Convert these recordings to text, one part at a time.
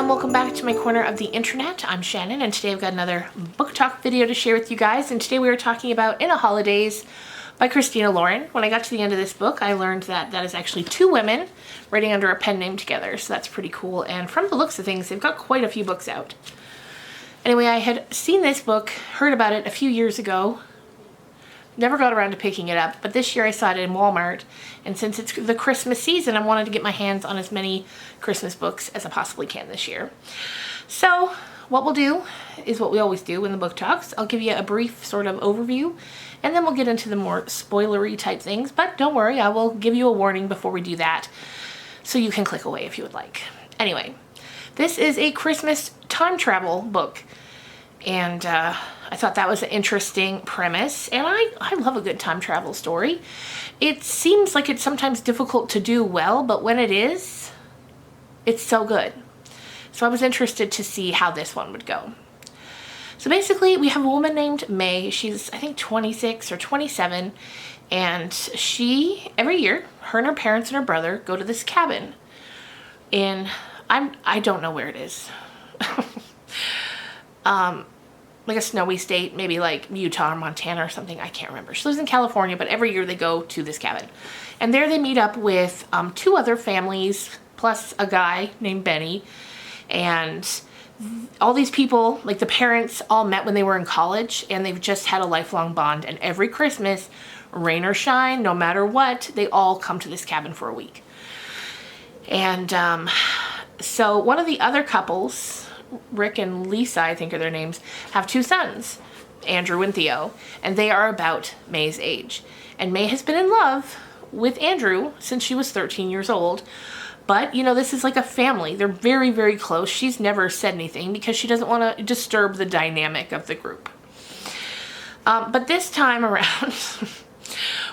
and welcome back to my corner of the internet. I'm Shannon, and today I've got another book talk video to share with you guys. And today we are talking about In a Holidaze by Christina Lauren. When I got to the end of this book, I learned that that is actually two women writing under a pen name together, so that's pretty cool. And from the looks of things, they've got quite a few books out. Anyway, I had seen this book, heard about it a few years ago, never got around to picking it up, but this year I saw it in Walmart, and since it's the Christmas season, I wanted to get my hands on as many Christmas books as I possibly can this year. So what we'll do is what we always do in the book talks. I'll give you a brief sort of overview, and then we'll get into the more spoilery type things, but don't worry, I will give you a warning before we do that, so you can click away if you would like. Anyway, this is a Christmas time travel book, and I thought that was an interesting premise, and I love a good time travel story. It seems like it's sometimes difficult to do well, but when it is, it's so good. So I was interested to see how this one would go. So basically, we have a woman named May. She's, I think, 26 or 27, and she, every year, her and her parents and her brother go to this cabin in, I don't know where it is. Like a snowy state, maybe like Utah or Montana or something, I can't remember. She lives in California, but every year they go to this cabin. And there they meet up with two other families, plus a guy named Benny. And all these people, like the parents, all met when they were in college, and they've just had a lifelong bond. And every Christmas, rain or shine, no matter what, they all come to this cabin for a week. And so one of the other couples, Rick and Lisa, I think are their names, have two sons, Andrew and Theo, and they are about May's age. And May has been in love with Andrew since she was 13 years old. But, you know, this is like a family. They're very, very close. She's never said anything because she doesn't want to disturb the dynamic of the group. But this time around,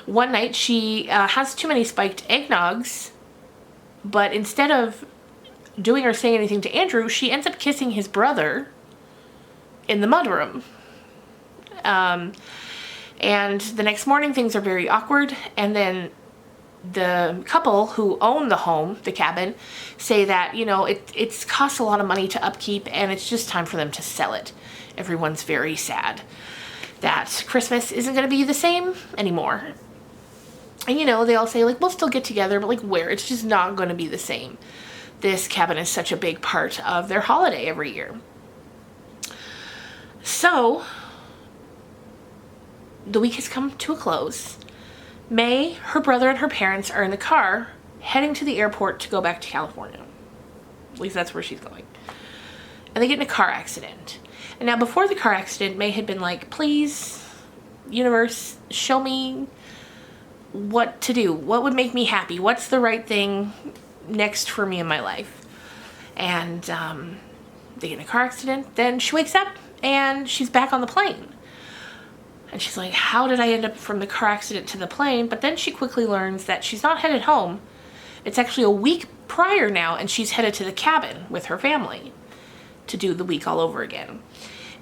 one night she has too many spiked eggnogs, but instead of doing or saying anything to Andrew, she ends up kissing his brother in the mudroom. And the next morning things are very awkward, and then the couple who own the home, the cabin, say that, you know, it's costs a lot of money to upkeep and it's just time for them to sell it. Everyone's very sad that Christmas isn't going to be the same anymore. And, you know, they all say, like, we'll still get together, but, like, where? It's just not going to be the same. This cabin is such a big part of their holiday every year. So, the week has come to a close. May, her brother, and her parents are in the car heading to the airport to go back to California. At least that's where she's going. And they get in a car accident. And now before the car accident, May had been like, please, universe, show me what to do. What would make me happy? What's the right thing next for me in my life? And they get in a car accident. Then she wakes up and she's back on the plane. And she's like, how did I end up from the car accident to the plane? But then she quickly learns that she's not headed home. It's actually a week prior now, and she's headed to the cabin with her family to do the week all over again.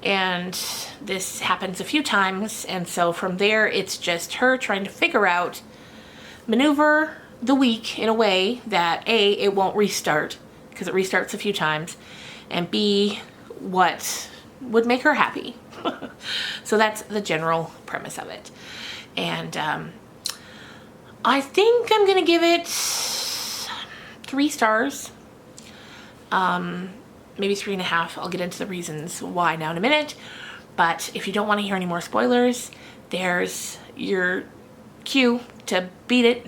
And this happens a few times, and so from there it's just her trying to figure out, maneuver the week in a way that A, it won't restart, because it restarts a few times, and B, what would make her happy. So that's the general premise of it. And I think I'm gonna give it 3 stars, maybe 3.5. I'll get into the reasons why now in a minute, but if you don't want to hear any more spoilers, there's your cue to beat it.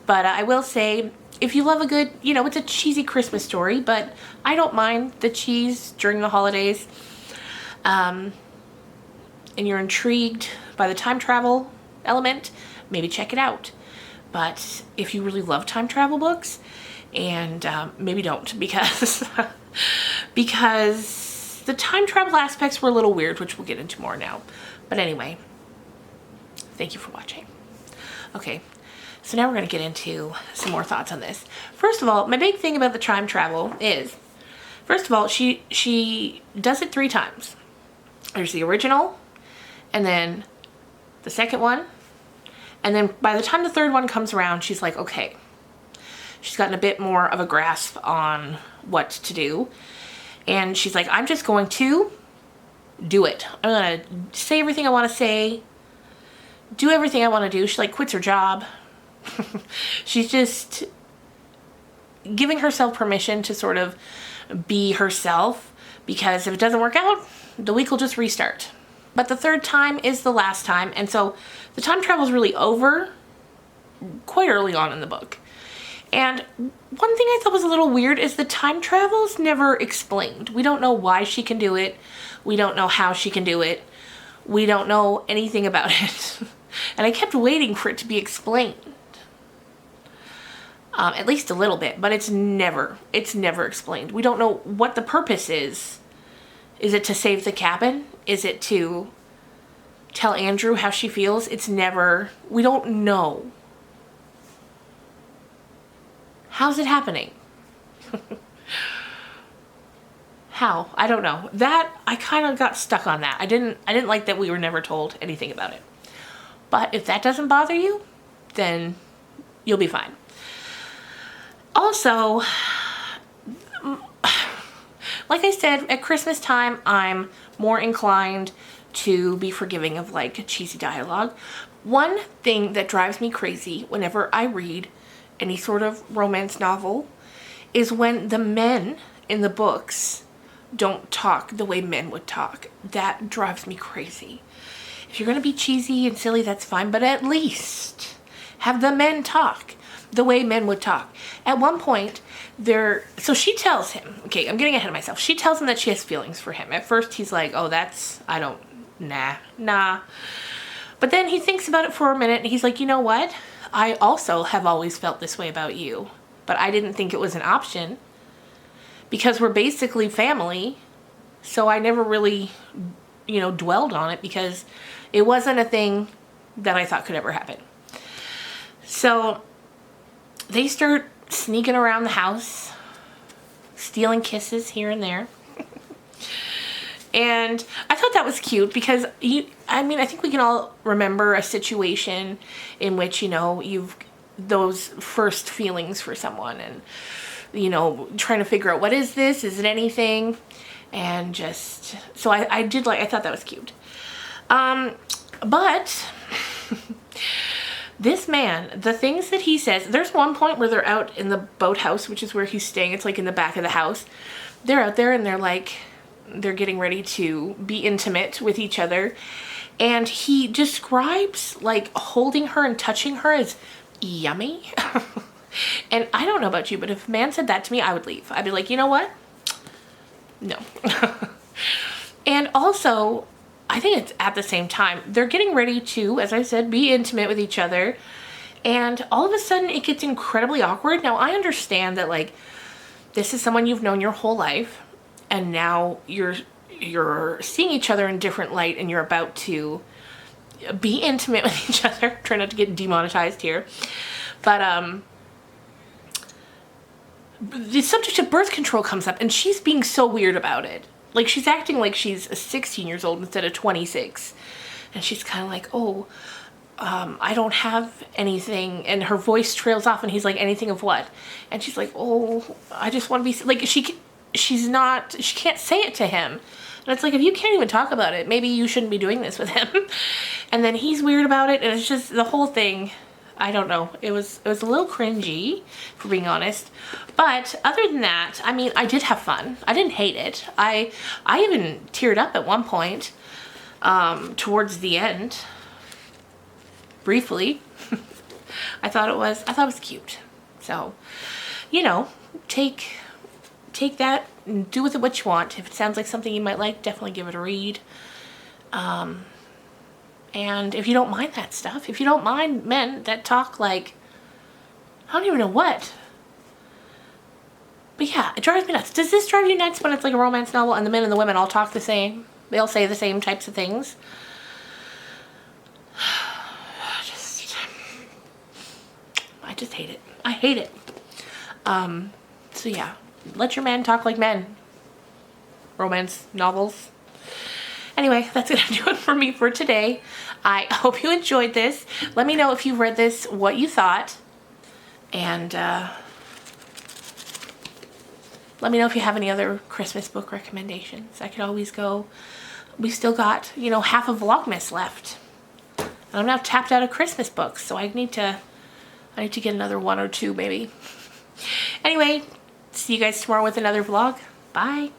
But I will say, if you love a good, you know, it's a cheesy Christmas story, but I don't mind the cheese during the holidays, and you're intrigued by the time travel element, maybe check it out. But if you really love time travel books, and maybe don't, because because the time travel aspects were a little weird, which we'll get into more now. But anyway, thank you for watching. Okay, so now we're going to get into some more thoughts on this. First of all, my big thing about the time travel is, first of all, she does it 3 times. There's the original, and then the second one, and then by the time the third one comes around, she's like, okay, She's gotten a bit more of a grasp on what to do. And she's like, I'm just going to do it. I'm going to say everything I want to say, do everything I want to do. She like quits her job. She's just giving herself permission to sort of be herself, because if it doesn't work out, the week will just restart. But the third time is the last time, and so the time travel is really over quite early on in the book. And one thing I thought was a little weird is the time travel is never explained. We don't know why she can do it. We don't know how she can do it. We don't know anything about it. And I kept waiting for it to be explained. At least a little bit, but it's never explained. We don't know what the purpose is. Is it to save the cabin? Is it to tell Andrew how she feels? We don't know. How's it happening? How? I don't know. That, I kind of got stuck on that. I didn't like that we were never told anything about it. But if that doesn't bother you, then you'll be fine. Also, like I said, at Christmas time, I'm more inclined to be forgiving of like cheesy dialogue. One thing that drives me crazy whenever I read any sort of romance novel is when the men in the books don't talk the way men would talk. That drives me crazy. If you're going to be cheesy and silly, that's fine, but at least have the men talk the way men would talk. At one point, so she tells him, okay, I'm getting ahead of myself. She tells him that she has feelings for him. At first, he's like, oh, nah. But then he thinks about it for a minute, and he's like, you know what? I also have always felt this way about you, but I didn't think it was an option because we're basically family. So I never really, dwelled on it because it wasn't a thing that I thought could ever happen. So they start sneaking around the house, stealing kisses here and there. And I thought that was cute because I think we can all remember a situation in which, you've those first feelings for someone and, trying to figure out what is this? Is it anything? And just, so I thought that was cute. But this man, the things that he says, there's one point where they're out in the boathouse, which is where he's staying. It's like in the back of the house. They're out there and they're getting ready to be intimate with each other. And he describes like holding her and touching her as yummy. And I don't know about you, but if a man said that to me, I would leave. I'd be like, you know what? No. And also, I think it's at the same time, they're getting ready to, as I said, be intimate with each other. And all of a sudden it gets incredibly awkward. Now I understand that like, this is someone you've known your whole life. And now you're seeing each other in different light and you're about to be intimate with each other. Try not to get demonetized here. But the subject of birth control comes up and she's being so weird about it. Like she's acting like she's 16 years old instead of 26. And she's kind of like, I don't have anything. And her voice trails off and he's like, anything of what? And she's like, oh, I just want to be, like she can't say it to him. And it's like, if you can't even talk about it, maybe you shouldn't be doing this with him. And then he's weird about it. And it's just the whole thing. I don't know. It was a little cringy, for being honest. But other than that, I mean, I did have fun. I didn't hate it. I even teared up at one point, towards the end, briefly. I thought it was cute. So, take that and do with it what you want. If it sounds like something you might like, definitely give it a read. And if you don't mind that stuff, if you don't mind men that talk like, I don't even know what. But yeah, it drives me nuts. Does this drive you nuts when it's like a romance novel and the men and the women all talk the same? They all say the same types of things? I just hate it. I hate it. So yeah, let your men talk like men. Romance novels. Anyway, that's going to do it for me for today. I hope you enjoyed this. Let me know if you've read this, what you thought. And let me know if you have any other Christmas book recommendations. I could always go. We've still got, you know, half of Vlogmas left. And I'm now tapped out of Christmas books, so I need to get another 1 or 2 maybe. Anyway, see you guys tomorrow with another vlog. Bye.